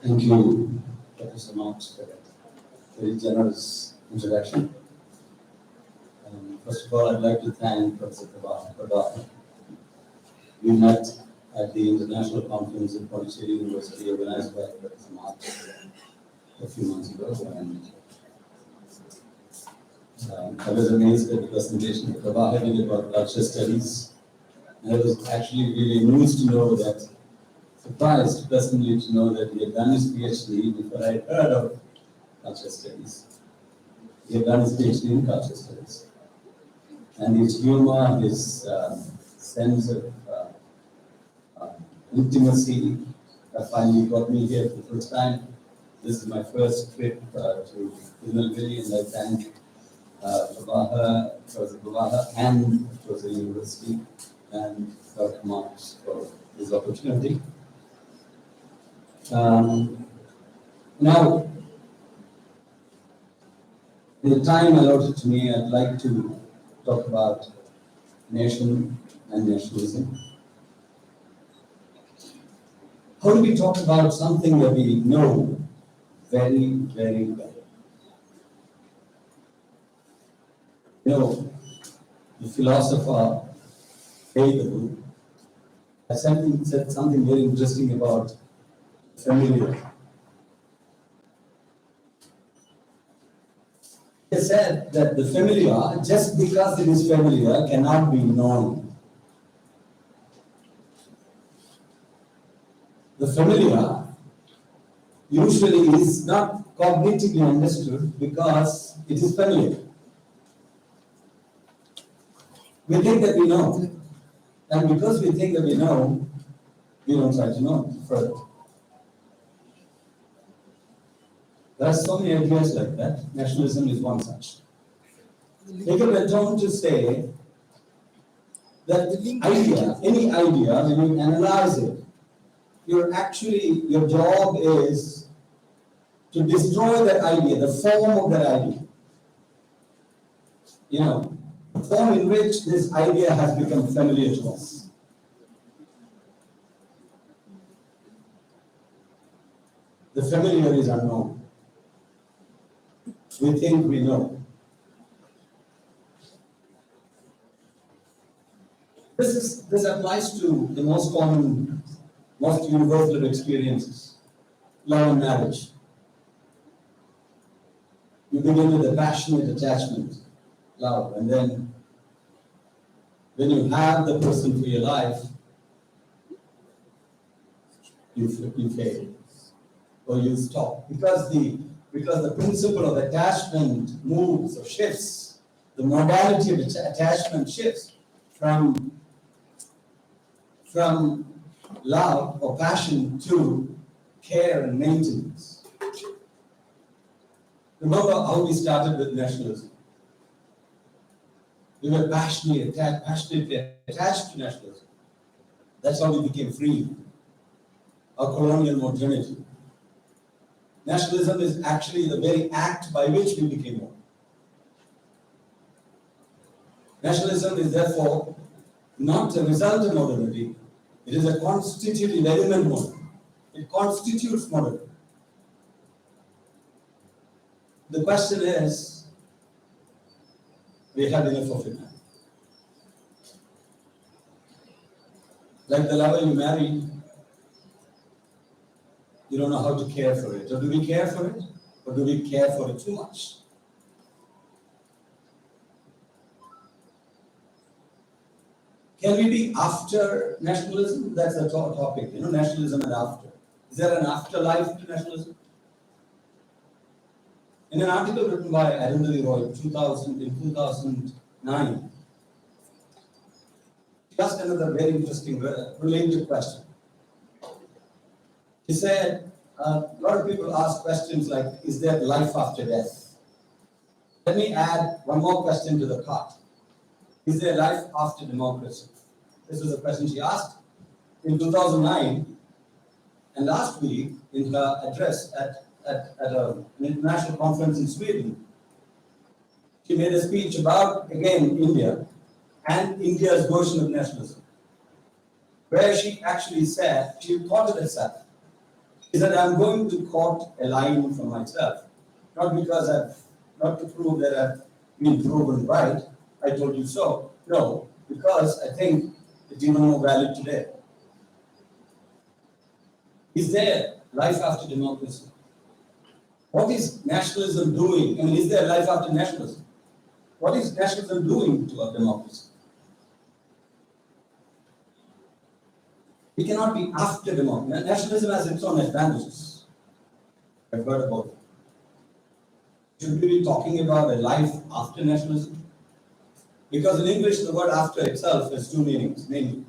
Thank you, Dr. Samant, for that very generous introduction. First of all, I'd like to thank Professor Prof. We met at the International Conference in Pondicherry University organized by Dr. Samant a few months ago, and I was amazed at the presentation that Prabha did about culture studies. And I was actually really amused to know that, surprised pleasantly to know that he had done his PhD before I had heard of culture studies. He had done his PhD in culture studies. And his humor, his sense of intimacy finally got me here for the first time. This is my first trip to Tirunelveli, and I thank Professor Prabha and Professor University and Dr. Marx for this opportunity. Now, in the time allotted to me, I'd like to talk about nation and nationalism. How do we talk about something that we know very, very well? You know, the philosopher Hegel has said something very interesting about familiar. He said that the familiar, just because it is familiar, cannot be known. The familiar usually is not cognitively understood because it is familiar. We think that we know, and because we think that we know, we don't try to know further. There are so many ideas like that. Nationalism is one such. Hegel went on to say that any idea, when you analyze it, your job is to destroy that idea, the form of that idea. You know, the form in which this idea has become familiar to us. The familiar is unknown. We think we know. This applies to the most common, most universal of experiences, love and marriage. You begin with a passionate attachment, love, and then when you have the person for your life, you fail or you stop because the principle of attachment moves or shifts. The modality of attachment shifts from love or passion to care and maintenance. Remember how we started with nationalism. We were passionately attached to nationalism. That's how we became free. Our colonial modernity. Nationalism is actually the very act by which we became one. Nationalism is therefore not a result of modernity, it is a constitutive element of modernity. It constitutes modernity. The question is, we have enough of it now. Like the lover you marry, you don't know how to care for it. Or do we care for it? Or do we care for it too much? Can we be after nationalism? That's a topic, you know, nationalism and after. Is there an afterlife to nationalism? In an article written by Arundhati Roy in 2009, she asked another very interesting, related question. He said, a lot of people ask questions like, is there life after death? Let me add one more question to the cart. Is there life after democracy? This was a question she asked in 2009, and last week in her address at an international conference in Sweden, she made a speech about, again, India and India's version of nationalism, where she actually said, she quoted herself, is that I'm going to quote a line for myself, not to prove that I've been proven right, I told you so. No, because I think it's even more valid today. Is there life after democracy? What is nationalism doing? I mean, is there life after nationalism? What is nationalism doing to our democracy? We cannot be after democracy. Nationalism has its own advantages. I've heard about it. Should we be talking about a life after nationalism? Because in English, the word after itself has two meanings, mainly.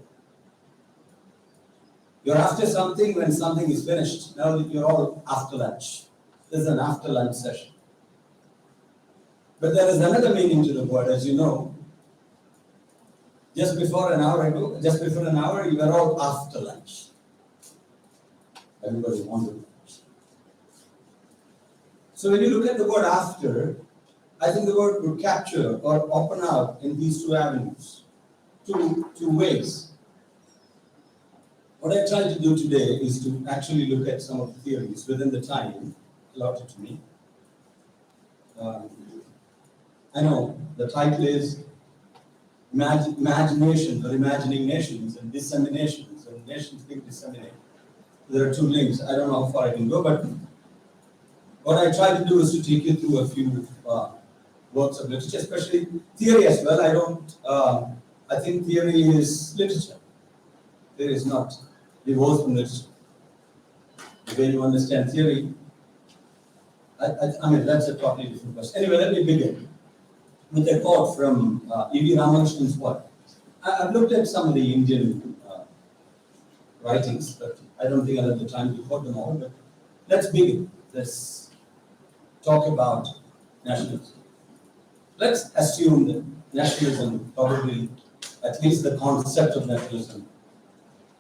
You're after something when something is finished. Now you're all after lunch. This is an after lunch session. But there is another meaning to the word, as you know. Just before an hour, you were all after lunch. Everybody wanted lunch. So when you look at the word after, I think the word would capture or open out in these two avenues, two ways. What I tried to do today is to actually look at some of the theories within the time allotted to me. I know the title is ImagiNations or Imagining Nations and DissemiNations, and nations being disseminated. There are two links. I don't know how far I can go, but what I try to do is to take you through a few works of literature, especially theory as well. I think theory is literature. Theory is not divorced from literature. The way you understand theory, I mean, that's a totally different question. Anyway, let me begin with a quote from E.V. Ramakrishnan's work. I've looked at some of the Indian writings, but I don't think I'll have the time to quote them all. But let's begin. Let's talk about nationalism. Let's assume that nationalism, probably at least the concept of nationalism,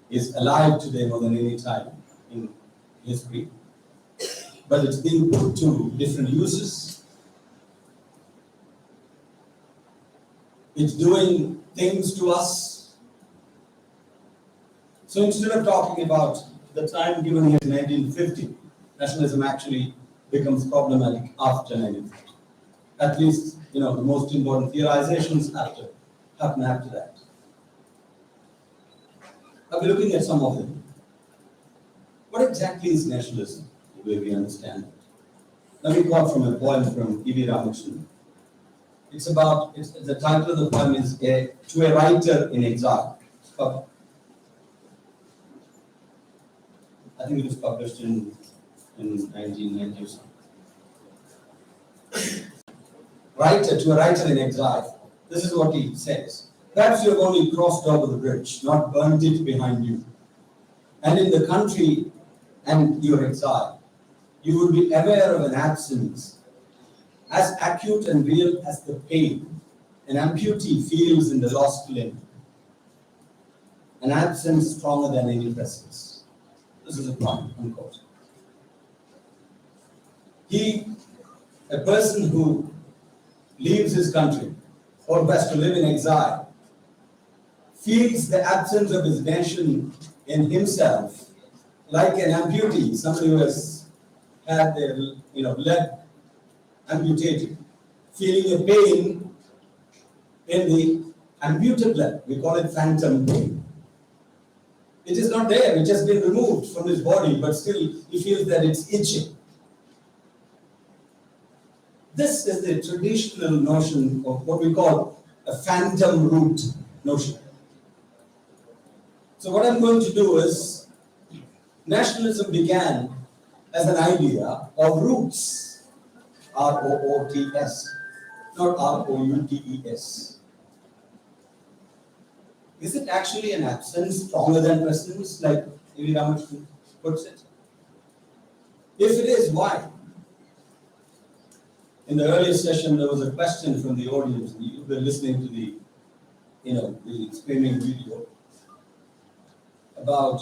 is alive today more than any time in history. But it's being put to different uses. It's doing things to us. So instead of talking about the time given here in 1950, nationalism actually becomes problematic after 1950. At least, the most important theorizations happen after that. I'll be looking at some of them. What exactly is nationalism, the way we understand it? Let me quote from a poem from E.V. Ramakrishan. The title of the poem is To a Writer in Exile. I think it was published in 1990 or something. To a writer in exile. This is what he says. Perhaps you have only crossed over the bridge, not burnt it behind you. And in the country and your exile, you will be aware of an absence as acute and real as the pain an amputee feels in the lost limb. An absence stronger than any presence. This is a point, unquote. A person who leaves his country or has to live in exile feels the absence of his nation in himself like an amputee, somebody who has had their leg amputated, feeling a pain in the amputated leg. We call it phantom pain. It is not there, it has been removed from his body, but still he feels that it's itching. This is the traditional notion of what we call a phantom root notion. So what I'm going to do is, nationalism began as an idea of roots, R-O-O-T-S, not R-O-U-T-E-S. Is it actually an absence stronger than presence, like E.V. Ramakrishan puts it? If it is, why? In the earlier session, there was a question from the audience. You were listening to the streaming video about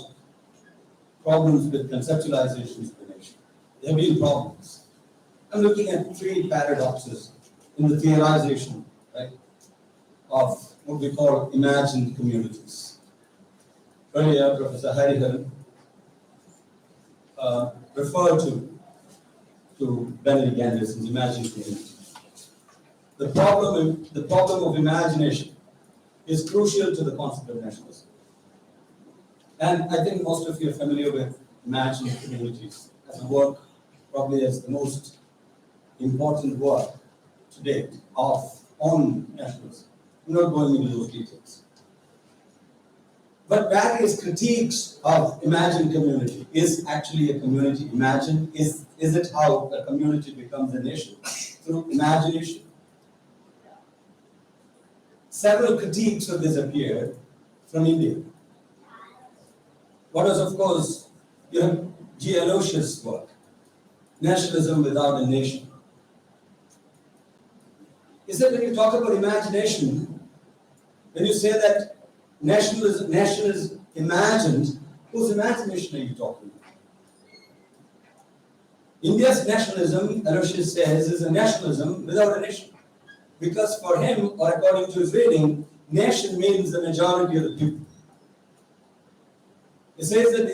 problems with conceptualizations of the nation. There have been problems. I'm looking at three paradoxes in the theorization, right, of what we call imagined communities. Earlier, Professor Hariharan refer to Benedict Anderson's imagination. The problem of imagination is crucial to the concept of nationalism. And I think most of you are familiar with imagined communities as a work, probably as the most important work to date on nationalism. I'm not going into those details. But various critiques of imagined community. Is actually a community imagined? Is it how a community becomes a nation? Through imagination? Several critiques have disappeared from India. What was, of course, G. Aloysius' work, Nationalism Without a Nation. Is that when you talk about imagination, when you say that nationalism is imagined, whose imagination are you talking about? India's nationalism, Aloysius says, is a nationalism without a nation. Because for him, or according to his reading, nation means the majority of the people. He says that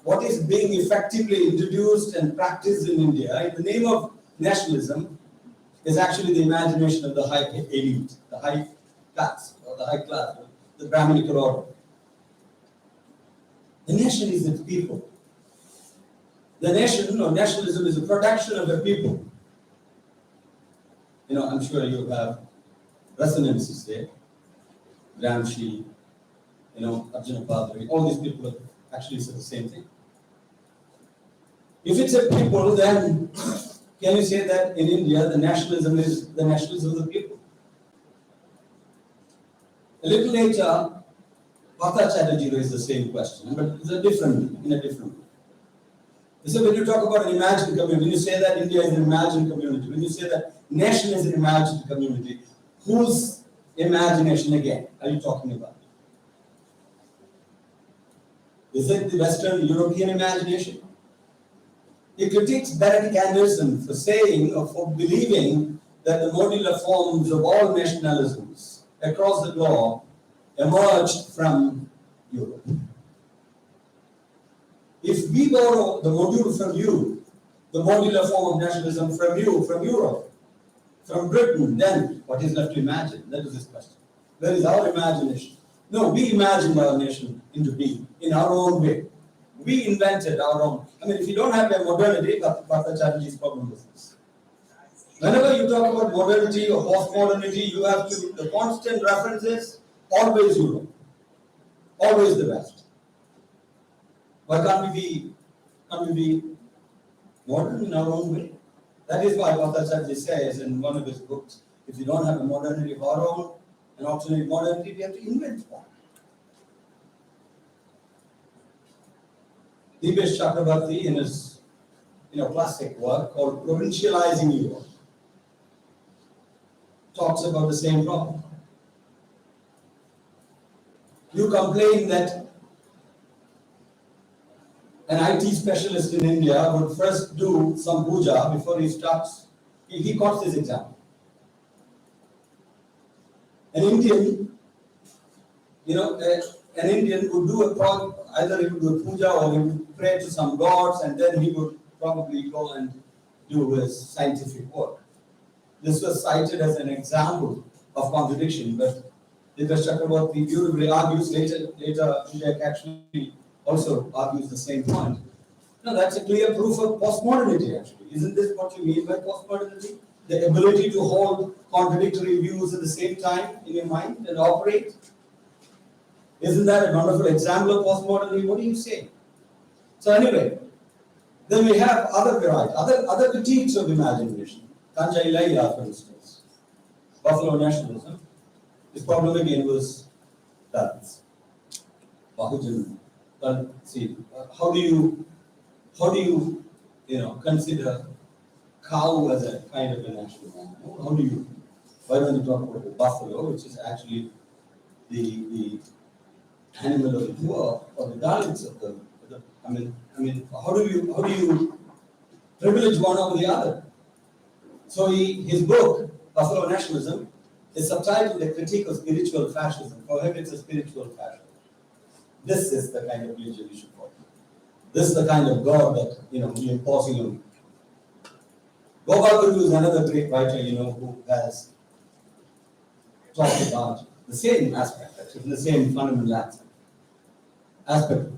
what is being effectively introduced and practiced in India in the name of nationalism is actually the imagination of the high elite, the high class, or the high class, the Brahminical order. The nation is its people. The nation or nationalism is a production of the people. I'm sure you have resonances there. Gramsci, Arjuna Padre, all these people actually say the same thing. If it's a people, then can you say that in India the nationalism is the nationalism of the people? A little later, Partha Chatterjee raised the same question, but in a different way. So when you talk about an imagined community, when you say that India is an imagined community, when you say that nation is an imagined community, whose imagination again are you talking about? Is it the Western European imagination? He critiques Benedict Anderson for saying or for believing that the modular forms of all nationalisms across the globe emerged from Europe. If we borrow the module from you, the modular form of nationalism from you, from Europe, from Britain, then what is left to imagine? That is his question. Where is our imagination? No, we imagined our nation into being in our own way. We invented our own. If you don't have a modernity, Partha Chatterjee's problem is this. Whenever you talk about modernity or post-modernity, you have to, the constant references, always Europe, always the West. Why can't we be modern in our own way? That is why Partha Chatterjee says in one of his books, if you don't have a modernity of our own, an alternate modernity, we have to invent one. Dipesh Chakrabarty, in his classic work called Provincializing Europe, talks about the same problem. You complain that an IT specialist in India would first do some puja before he starts. He quotes this example. An Indian would do either he would do a puja or he would pray to some gods, and then he would probably go and do his scientific work. This was cited as an example of contradiction, but Dipesh Chakrabarty beautifully argues later Vivek actually also argues the same point. No, that's a clear proof of postmodernity actually. Isn't this what you mean by postmodernity? The ability to hold contradictory views at the same time in your mind and operate? Isn't that a wonderful example of postmodernity? What do you say? So anyway, then we have other variety, other critiques of imagination. Tanja Ilaiah, for instance, Buffalo nationalism. His problem again was balance. Bahujan. But see, how do you consider cow as a kind of a national animal? How do you? Why don't you talk about the buffalo, which is actually the animal of the poor or the Dalits of the how do you privilege one over the other? So his book, Buffalo Nationalism, is subtitled A Critique of Spiritual Fascism, prohibits a spiritual fascism. This is the kind of religion we should follow. This is the kind of God that you're imposing on me. Gopal is another great writer, who has talked about the same aspect, actually, the same fundamental aspect.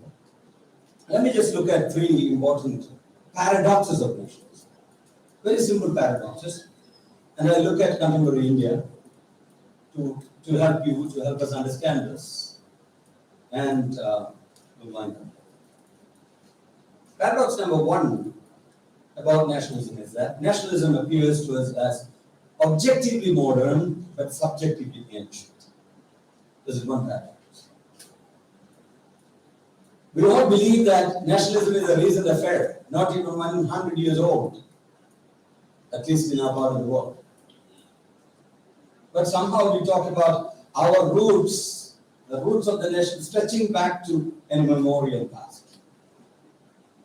Let me just look at three important paradoxes of nations. Very simple paradoxes. And I look at contemporary India to help us understand this. And we'll wind up. Paradox number one about nationalism is that nationalism appears to us as objectively modern but subjectively ancient. This is one paradox. We all believe that nationalism is a recent affair, not even 100 years old, at least in our part of the world. But somehow we talk about our roots, the roots of the nation stretching back to an immemorial past.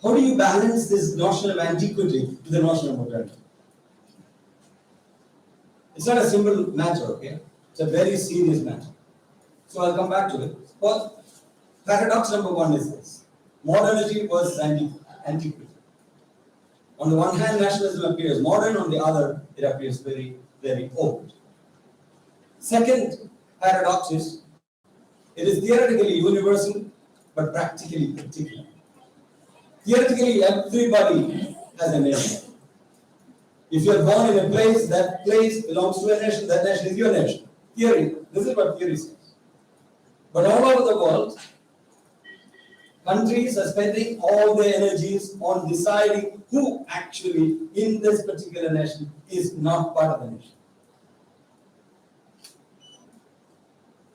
How do you balance this notion of antiquity with the notion of modernity? It's not a simple matter, okay? It's a very serious matter. So I'll come back to it. But paradox number one is this: modernity versus antiquity. On the one hand, nationalism appears modern, on the other, it appears very, very old. Second paradox is, it is theoretically universal, but practically particular. Theoretically, everybody has a nation. If you are born in a place, that place belongs to a nation, that nation is your nation. Theory, this is what theory says. But all over the world, countries are spending all their energies on deciding who actually in this particular nation is not part of the nation.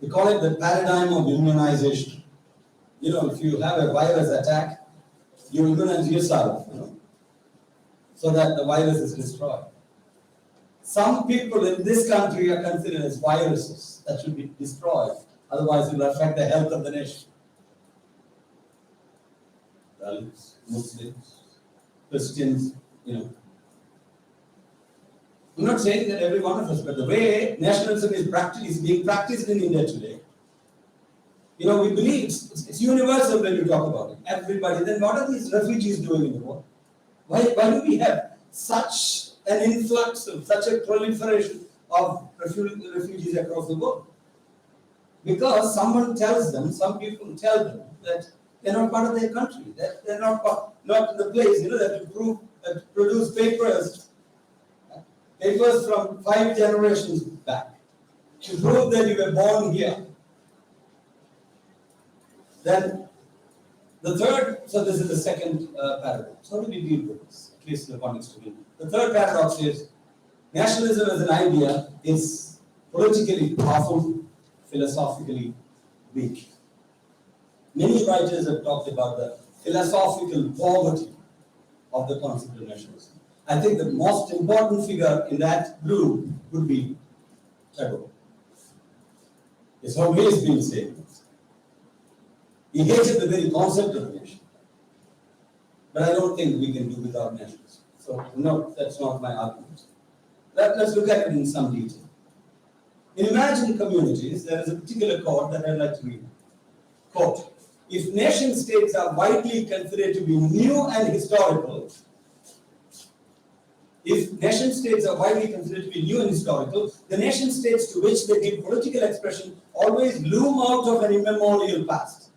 We call it the paradigm of immunization. If you have a virus attack, you immunize yourself, so that the virus is destroyed. Some people in this country are considered as viruses that should be destroyed, otherwise it will affect the health of the nation. Dalits, Muslims, Christians, I'm not saying that every one of us, but the way nationalism is being practiced in India today, we believe it's universal when you talk about it. Everybody. Then what are these refugees doing in the world? Why do we have such an influx of such a proliferation of refugees across the world? Because some people tell them that they're not part of their country, that they're not the place, that produce papers from 5 generations back to prove that you were born here. Then the third, so this is the second paradox. How do we deal with this? At least in the context of India. The third paradox is nationalism as an idea is politically powerful, philosophically weak. Many writers have talked about the philosophical poverty of the concept of nationalism. I think the most important figure in that group would be Tagore. It's always been said. He hated the very concept of nation. But I don't think we can do without nationalism. So, no, that's not my argument. Let's look at it in some detail. In imagined communities, there is a particular quote that I'd like to read. Quote, if nation states are widely considered to be new and historical, the nation states to which they give political expression always loom out of an immemorial past.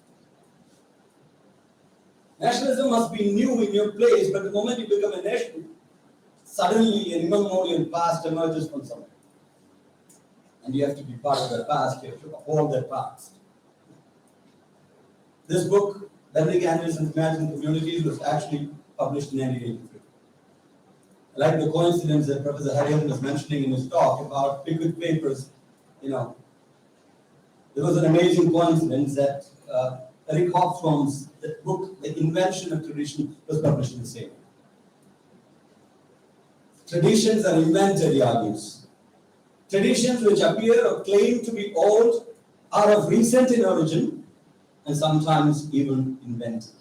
Nationalism must be new in your place, but the moment you become a nation, suddenly an immemorial past emerges from somewhere. And you have to be part of that past, you have to uphold that past. This book, Benedict Anderson's Imagined Communities, was actually published in 1983. I like the coincidence that Professor Hariharan was mentioning in his talk about Pickwick Papers. There was an amazing coincidence that Eric Hobsbawm's book, The Invention of Tradition, was published in the same year. Traditions are invented, he argues. Traditions which appear or claim to be old are of recent in origin and sometimes even invented.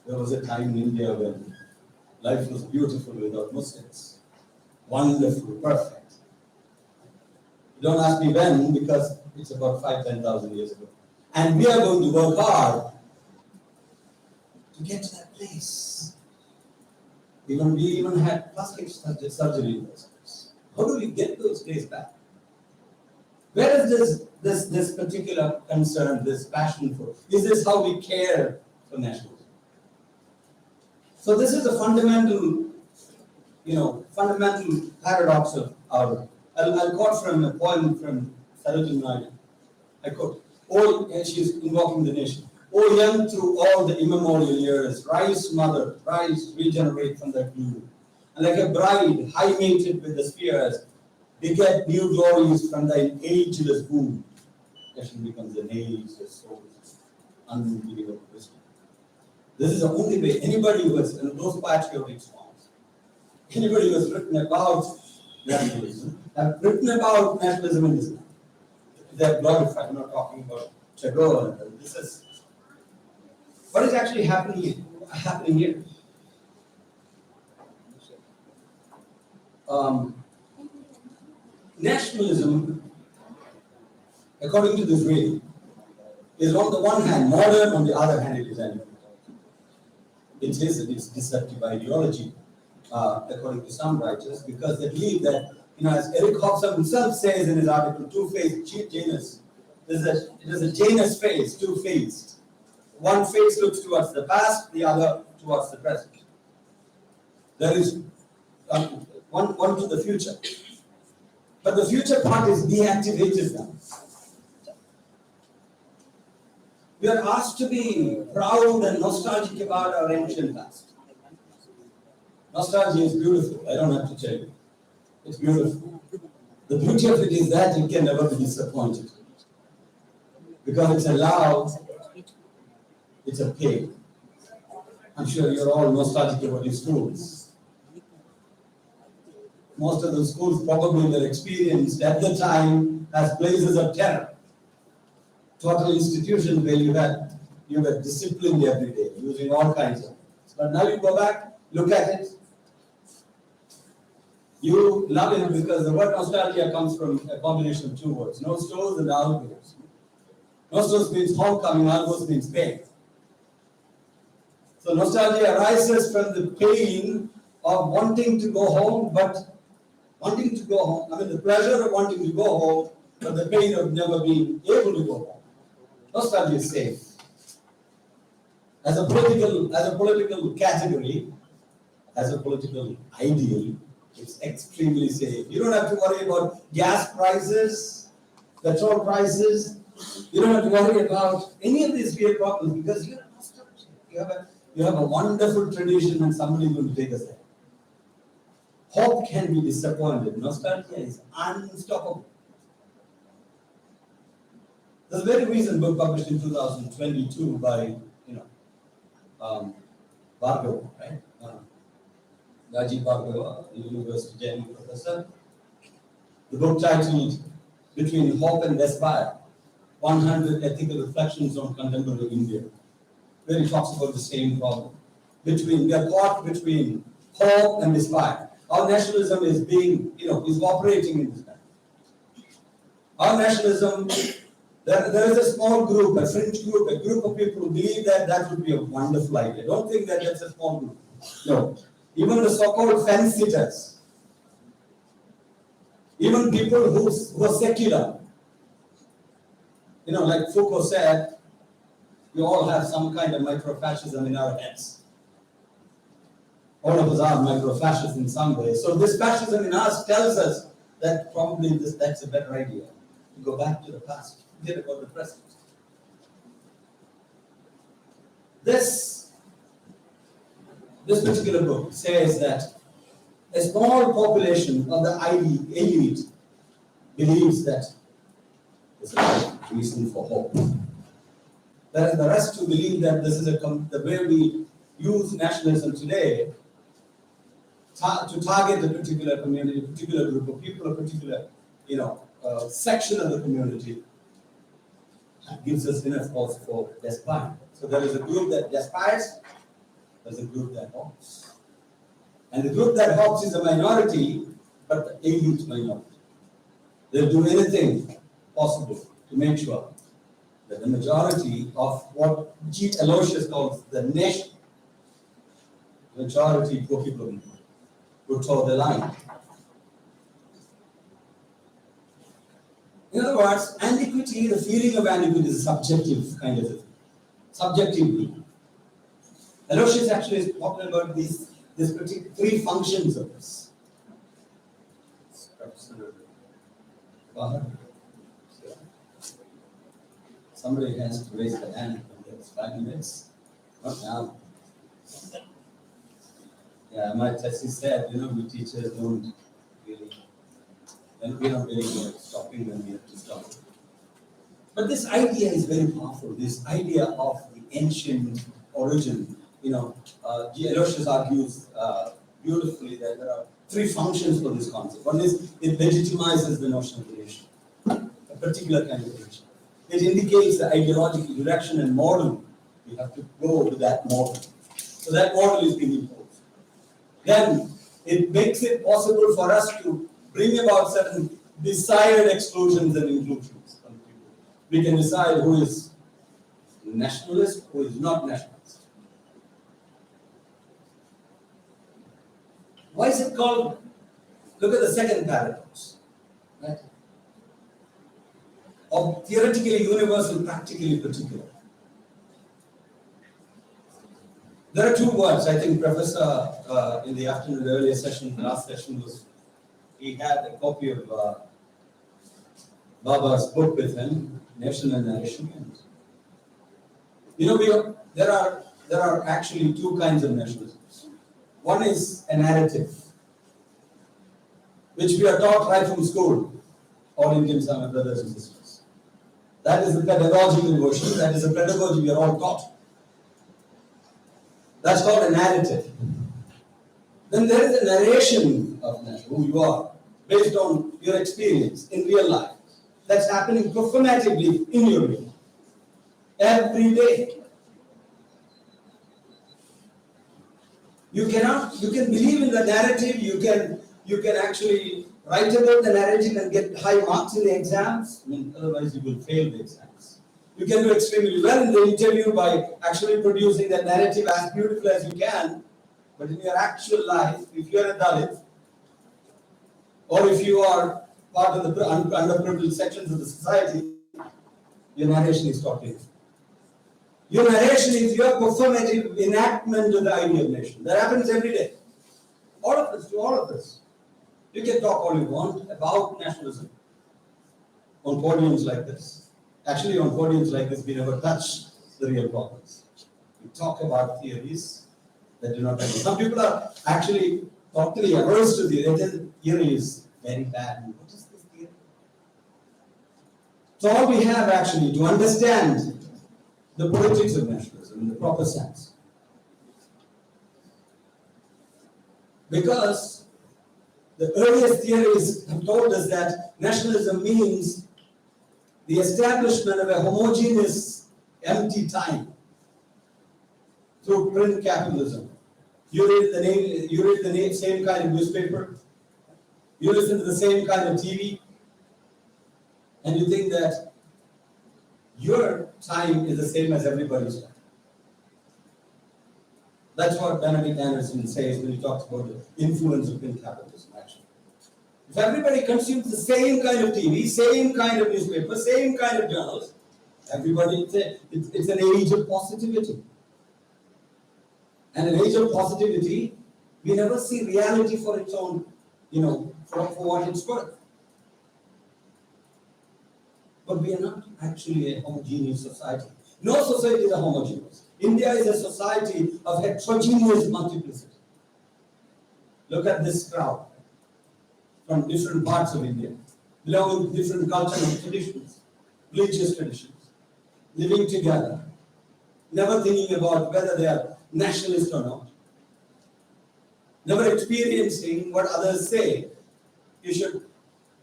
There was a time in India when life was beautiful without Muslims. Wonderful, perfect. Don't ask me when, because it's about 5,000 to 10,000 years ago. And we are going to work hard get to that place? We even had plastic surgery in those days. How do we get those days back? Where is this particular concern, this passion for? Is this how we care for nationalism? So this is a fundamental paradox of our. I'll quote from a poem from Tirunelveli. I quote, she's invoking the nation. O young through all the immemorial years, rise, mother, rise, regenerate from that gloom. And like a bride, high mated with the spheres, beget new glories from thine ageless womb. Nation becomes an ageless soul. Unbelievable wisdom. This is the only way anybody who has, those patriotic songs, anybody who has written about nationalism, have written about nationalism in Islam. They're glorified. I'm not talking about Tagore. This is what is actually happening here. Nationalism, according to this way, is on the one hand modern, on the other hand it is anti. It's deceptive ideology, according to some writers, because they believe that, as Eric Hobson himself says in his article, two-faced Janus. It is a Janus face, two-faced. One face looks towards the past, the other towards the present. There is one to the future. But the future part is deactivated now. We are asked to be proud and nostalgic about our ancient past. Nostalgia is beautiful, I don't have to tell you. It's beautiful. The beauty of it is that it can never be disappointed. Because it's a love, it's a pain. I'm sure you're all nostalgic about your schools. Most of the schools probably were experienced at the time as places of terror. Total institutions where you were disciplined every day, using all kinds of things. But now you go back, look at it. You love it because the word nostalgia comes from a combination of two words, nostos and algos. Nostos means homecoming, algos means pain. So nostalgia arises from the pain of wanting to go home, the pleasure of wanting to go home, but the pain of never being able to go home. Nostalgia is safe. As a political category, as a political ideal, it's extremely safe. You don't have to worry about gas prices, petrol prices. You don't have to worry about any of these weird problems because you're nostalgic. You have a wonderful tradition and somebody will take us there. Hope can be disappointed. Nostalgia is unstoppable. There's a very recent book published in 2022 by, Bhargava, right? Rajiv Bhargava, the University Jain professor. The book titled Between Hope and Despair, 100 Ethical Reflections on Contemporary India, where he talks about the same problem. We are caught between hope and despair. Our nationalism is is operating in this manner. Our nationalism, there is a small group, a fringe group, a group of people who believe that would be a wonderful idea. Don't think that that's a small group. No. Even the so-called fence sitters, even people who are secular, like Foucault said, we all have some kind of micro-fascism in our heads. All of us are micro-fascists in some way. So this fascism in us tells us that probably that's a better idea. To go back to the past, forget about the present. This particular book says that a small population of the elite believes that there's a reason for hope. Whereas the rest who believe that this is the way we use nationalism today to target a particular community, a particular group of people, a particular section of the community, gives us enough cause for despair. So there is a group that despairs, there's a group that hopes. And the group that hopes is a minority, but the elite minority. They'll do anything possible to make sure that the majority of what G. Aloysius calls the nation, majority poor people who toe the line. In other words, antiquity, the feeling of antiquity is a subjective kind of thing. Subjectively. Aloysius actually is talking about these particular three functions of this. Somebody has to raise the hand. It's 5 minutes. Not now. Yeah, my Tessie said, we teachers don't really, and we're not really good at stopping when we have to stop. But this idea is very powerful. This idea of the ancient origin. Aloysius argues beautifully that there are three functions for this concept. One is it legitimizes the notion of the nation, a particular kind of nation. It indicates the ideological direction and model. We have to go with that model. So that model is being imposed. Then it makes it possible for us to bring about certain desired exclusions and inclusions. We can decide who is nationalist, who is not nationalist. Why is it called? Look at the second paradox, right? Of theoretically universal, practically particular. There are two words. I think Professor in the afternoon, earlier session, the last session he had a copy of Baba's book with him, Nation and Nationalism. There are actually two kinds of nationalism. One is a narrative, which we are taught right from school, all Indians are my brothers and sisters. That is the pedagogical version, that is the pedagogy we are all taught. That's called a narrative. Then there is a narration of who you are, based on your experience in real life. That's happening performatively in your real life. Every day. You can believe in the narrative, you can actually write about the narrative and get high marks in the exams. Otherwise you will fail the exams. You can do extremely well in the interview by actually producing that narrative as beautiful as you can. But in your actual life, if you are a Dalit, or if you are part of the underprivileged sections of the society, your narration is totally. Your narration is your performative enactment of the idea of nation. That happens every day. All of us, to all of us. You can talk all you want about nationalism on podiums like this. Actually, on podiums like this, we never touch the real problems. We talk about theories that do not happen. Some people are actually totally averse to the theory is very bad. What is this theory? So all we have actually to understand the politics of nationalism in the proper sense. Because the earliest theories have told us that nationalism means the establishment of a homogeneous, empty time through print capitalism. You read the same kind of newspaper, you listen to the same kind of TV, and you think that your time is the same as everybody's time. That's what Benedict Anderson says when he talks about the influence of print capitalism, actually. If everybody consumes the same kind of TV, same kind of newspaper, same kind of journals, everybody, it's an age of positivity. And an age of positivity, we never see reality for its own, for what it's worth. But we are not actually a homogeneous society. No society is a homogeneous. India is a society of heterogeneous multiplicity. Look at this crowd from different parts of India, belonging to different cultural traditions, religious traditions, living together, never thinking about whether they are nationalist or not, never experiencing what others say you should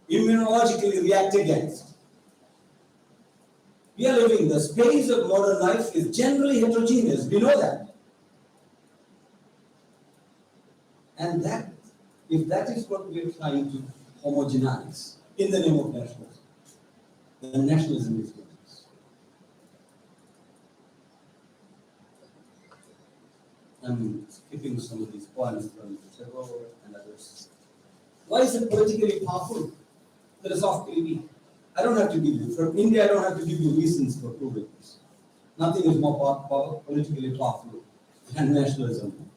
immunologically react against. We are living, the space of modern life is generally heterogeneous, we know that. And if that is what we are trying to homogenize in the name of nationalism, then nationalism is dangerous. I'm skipping some of these points from Thiruvarur and others. Why is it politically powerful? Philosophically weak. I don't have to give you, from India, I don't have to give you reasons for proving this. Nothing is more politically powerful than nationalism.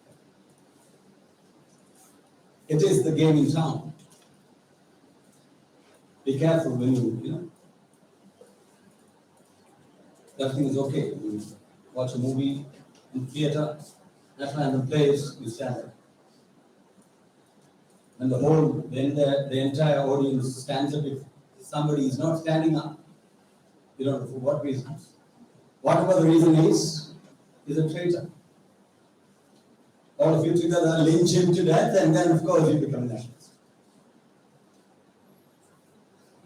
It is the game in town. Be careful when everything is okay. You watch a movie in theater, national anthem plays, you stand up. And the entire audience stands up. If somebody is not standing up, you don't know for what reasons. Whatever the reason is a traitor. All of you together lynch him to death, and then of course you become nationalist.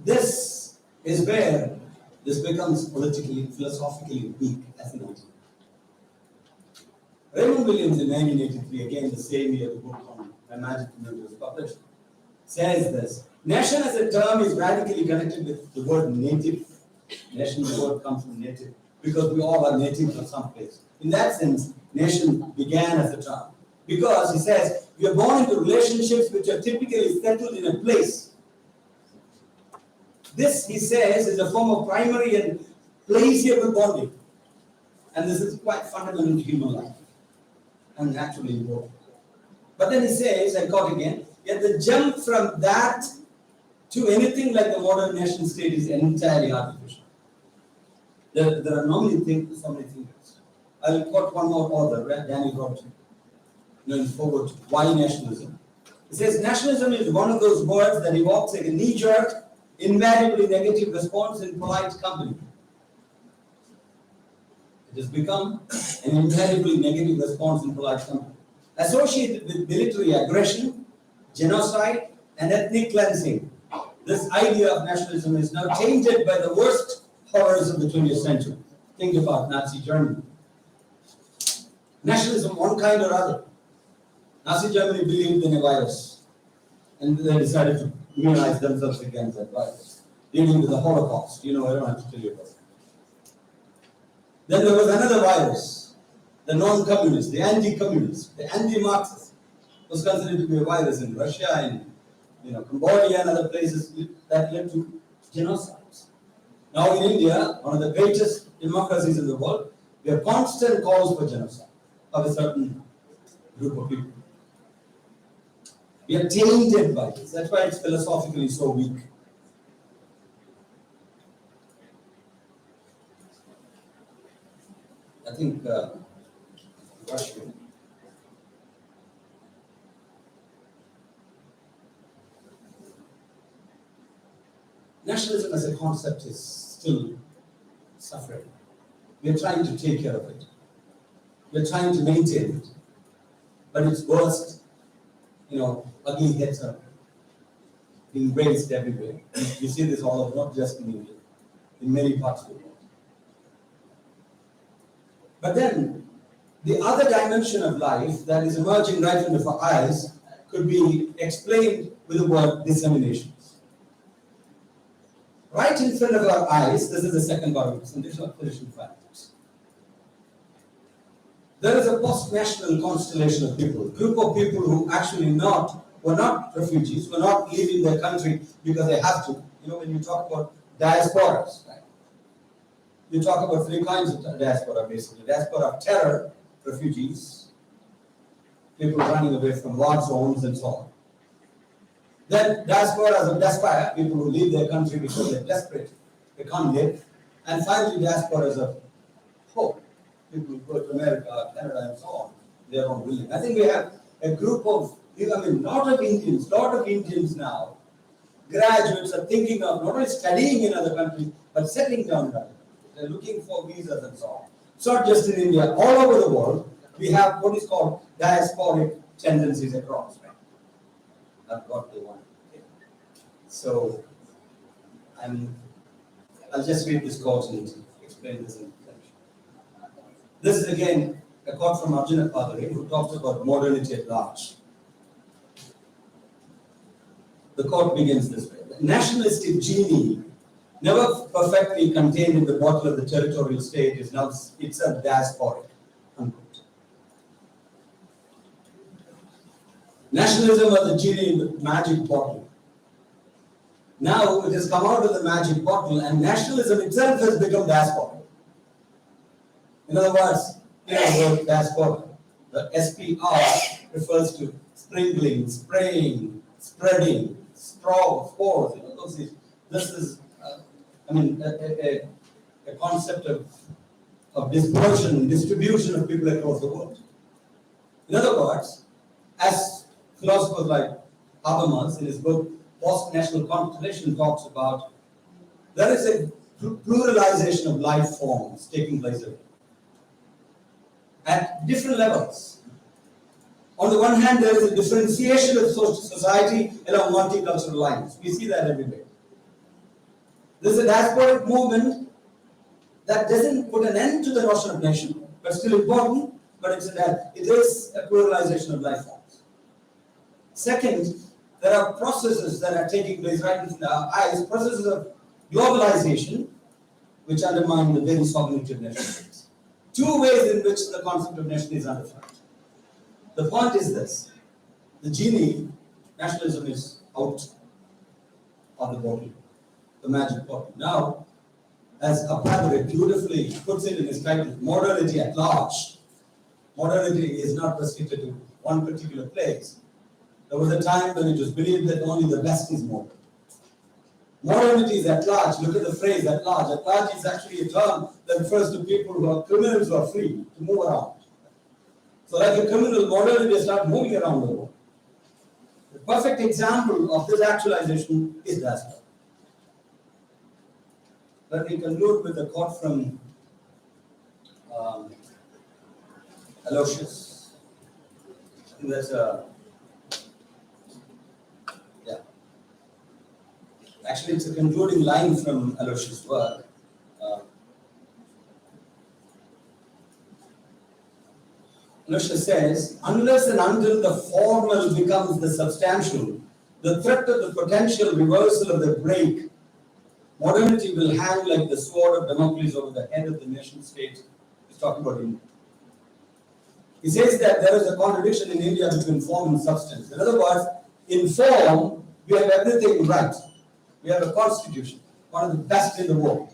This is where this becomes politically, philosophically weak as an idea. Raymond Williams in 1983, again the same year the book on ImagiNations was published, says this: nation as a term is radically connected with the word native. Nation, the word comes from native, because we all are native of some place. In that sense, nation began as a term. Because, he says, we are born into relationships which are typically settled in a place. This, he says, is a form of primary and placeable bonding. And this is quite fundamental to human life. And naturally important. But then he says, I quote again, yet the jump from that to anything like the modern nation state is entirely artificial. There are so many things. I'll quote one more author, Daniel Robertson, going forward, why nationalism? He says, nationalism is one of those words that evokes a knee-jerk, invariably negative response in polite company. It has become an invariably negative response in polite company, associated with military aggression, genocide, and ethnic cleansing. This idea of nationalism is now tainted by the worst horrors of the 20th century. Think about Nazi Germany. Nationalism, one kind or other. Nazi Germany believed in a virus, and they decided to immunize themselves against that virus, leading to the Holocaust. I don't have to tell you about it. Then there was another virus, the non-communist, the anti-communist, the anti-Marxist, was considered to be a virus in Russia, in Cambodia and other places that led to genocides. Now in India, one of the greatest democracies in the world, there are constant calls for genocide of a certain group of people. We are tainted by this. That's why it's philosophically so weak. I think nationalism as a concept is still suffering. We are trying to take care of it. We are trying to maintain it. But its worst, ugly heads are being raised everywhere. You see this all over, not just in India, in many parts of the world. But then, the other dimension of life that is emerging right in our eyes could be explained with the word disseminations. Right in front of our eyes, this is the second part of some additional factors. There is a post-national constellation of people, a group of people who actually were not refugees, were not leaving their country because they have to. When you talk about diasporas, right? You talk about three kinds of diaspora, basically. Diaspora of terror, refugees, people running away from war zones and so on. Then diasporas of despair, people who leave their country because they're desperate, they can't live. And finally, diasporas of hope, people who go to America, Canada, and so on, their own willing. I think we have a group of, lot of Indians now, graduates are thinking of not only studying in other countries, but settling down in other countries. They're looking for visas and so on. It's not just in India, all over the world, we have what is called diasporic tendencies across. Right? I've got the one. Okay. So, I'll just read this quote and explain this in French. This is again a quote from Arjuna Padare, who talks about modernity at large. The quote begins this way: the nationalistic genie, never perfectly contained in the bottle of the territorial state, is now itself diasporic. Unquote. Nationalism was the genie in the magic bottle. Now it has come out of the magic bottle, and nationalism itself has become diaspora. In other words, the word diaspora, the SPR refers to sprinkling, spraying, spreading, spores, those things. This is, a concept of dispersion, distribution of people across the world. In other words, as philosophers like Habermas in his book Post-National Constellation talks about, there is a pluralization of life forms taking place at different levels. On the one hand, there is a differentiation of society along multicultural lines. We see that everywhere. There is a diasporic movement that doesn't put an end to the notion of nation, but still important, but it is a pluralization of life forms. Second, there are processes that are taking place right in our eyes, processes of globalization, which undermine the very sovereignty of nation states. Two ways in which the concept of nation is under threat. The point is this: the genie, nationalism, is out of the bottle, the magic bottle. Now, as Apadre beautifully puts it in his title, modernity at large. Modernity is not restricted to one particular place. There was a time when it was believed that only the best is modern. Modernity is at large. Look at the phrase at large. At large is actually a term that refers to people who are criminals who are free to move around. So like a criminal, modernity will start moving around the world. The perfect example of this actualization is diaspora. Let me conclude with a quote from Aloysius. I think that's actually, it's a concluding line from Aloysius' work. Aloysius says, unless and until the formal becomes the substantial, the threat of the potential reversal of the break, modernity will hang like the sword of Damocles over the head of the nation state. He's talking about India. He says that there is a contradiction in India between form and substance. In other words, in form, we have everything right. We have a constitution, one of the best in the world,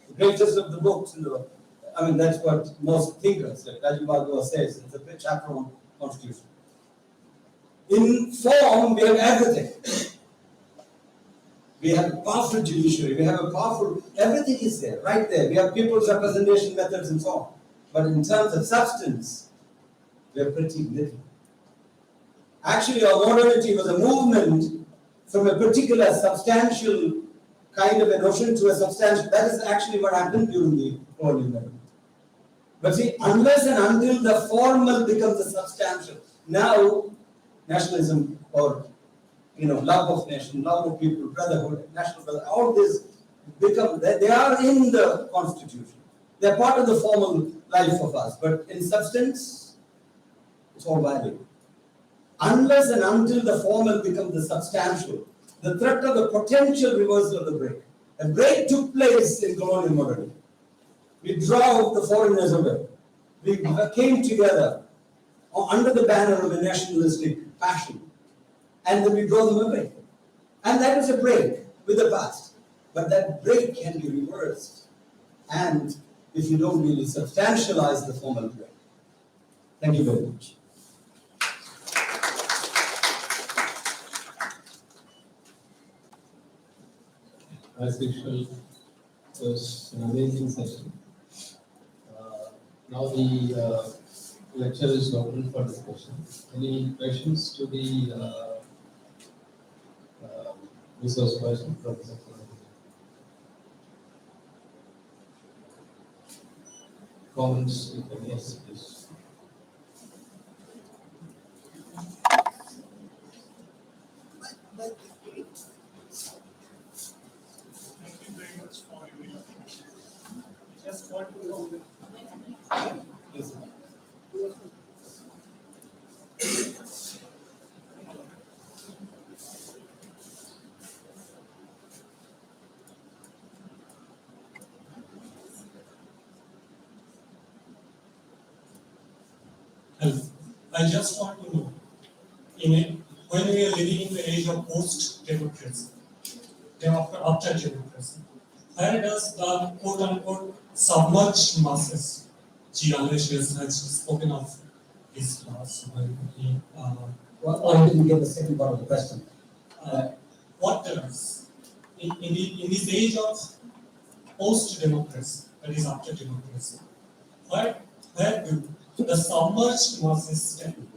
the greatest of the books in the world. That's what most thinkers, like Raju says, it's a chapter on constitution. In form, we have everything. We have a powerful judiciary, we have a powerful, everything is there, right there. We have people's representation methods and so on. But in terms of substance, we are pretty little. Actually, our modernity was a movement from a particular substantial kind of a notion to a substantial. That is actually what happened during the colonial movement. But see, unless and until the formal becomes the substantial, now nationalism or love of nation, love of people, brotherhood, national brotherhood, all this become, they are in the constitution. They are part of the formal life of us. But in substance, it's all value. Unless and until the formal becomes the substantial, the threat of the potential reversal of the break. A break took place in colonial modernity. We drove the foreigners away. We came together under the banner of a nationalistic passion, and then we drove them away. And that was a break with the past. But that break can be reversed, and if you don't really substantialize the formal break. Thank you very much. As usual, it was an amazing session. Now the lecture is open for discussion. Any questions to the resource person, Professor? Comments, if any, yes, please. Just want to know. Yes. I just want to know, when we are living in the age of post-democracy, after democracy, where does the quote-unquote submerged masses, G. Aloysius has spoken of this last when he, Well, I didn't get the second part of the question. what does, in this age of post-democracy, that is after democracy, where do the submerged masses stand?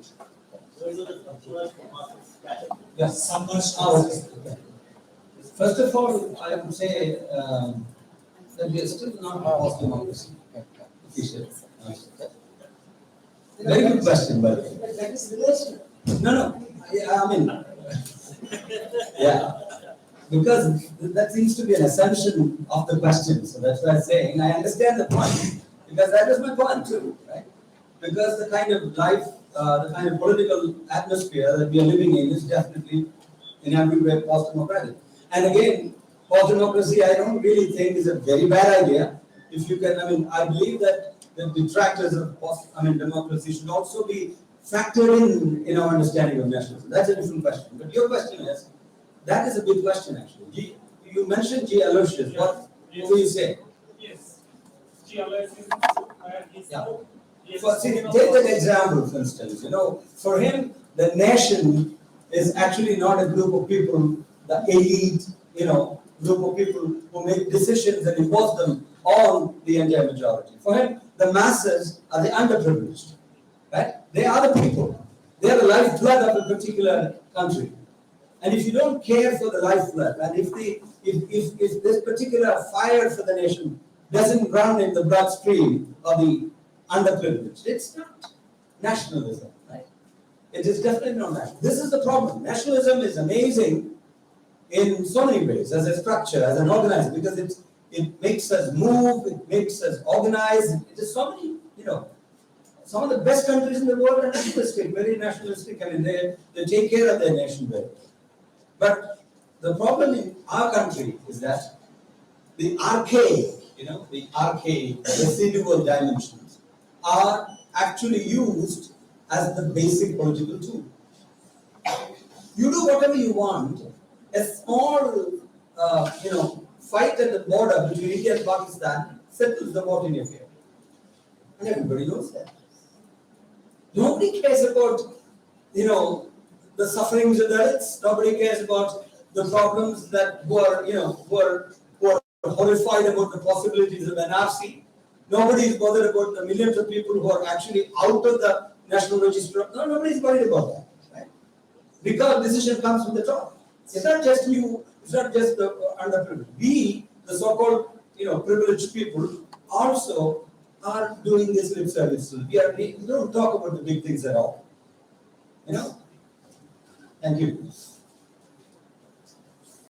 Yes. Submerged Oh, masses. okay. First of all, I would say that we are still not a post-democracy. Officially. Very good question, by the way. That is relational. No. I mean, yeah. Because that seems to be an assumption of the question. So that's why I'm saying I understand the point. Because that is my point too, right? Because the kind of life, the kind of political atmosphere that we are living in is definitely in every way post-democratic. And again, post-democracy I don't really think is a very bad idea. If you can, I believe that the detractors of democracy should also be factored in our understanding of nationalism. That's a different question. But your question is, that is a big question actually. You mentioned G. Aloysius. What do you say? Yes. G. Aloysius, Yeah. Take that example, for instance. For him, the nation is actually not a group of people, the elite, group of people who make decisions and impose them on the entire majority. For him, the masses are the underprivileged, right? They are the people. They are the lifeblood of a particular country. And if you don't care for the lifeblood, and if this particular fire for the nation doesn't run in the bloodstream of the underprivileged, it's not nationalism, right? It is definitely not national. This is the problem. Nationalism is amazing in so many ways, as a structure, as an organizer, because it makes us move, it makes us organize. It is so many, some of the best countries in the world are nationalistic, very nationalistic. They take care of their nation very well. But the problem in our country is that the archaic, residual dimensions are actually used as the basic political tool. You do whatever you want. A small, fight at the border between India and Pakistan settles the vote in your favor. And everybody knows that. Nobody cares about, the sufferings of the Dalits. Nobody cares about the problems that who are horrified about the possibilities of NRC. Nobody is bothered about the millions of people who are actually out of the national register. No, nobody is worried about that, right? Because decision comes from the top. It's not just you. It's not just the underprivileged. We, the so-called, privileged people, also are doing this lip service. We don't talk about the big things at all. Thank you.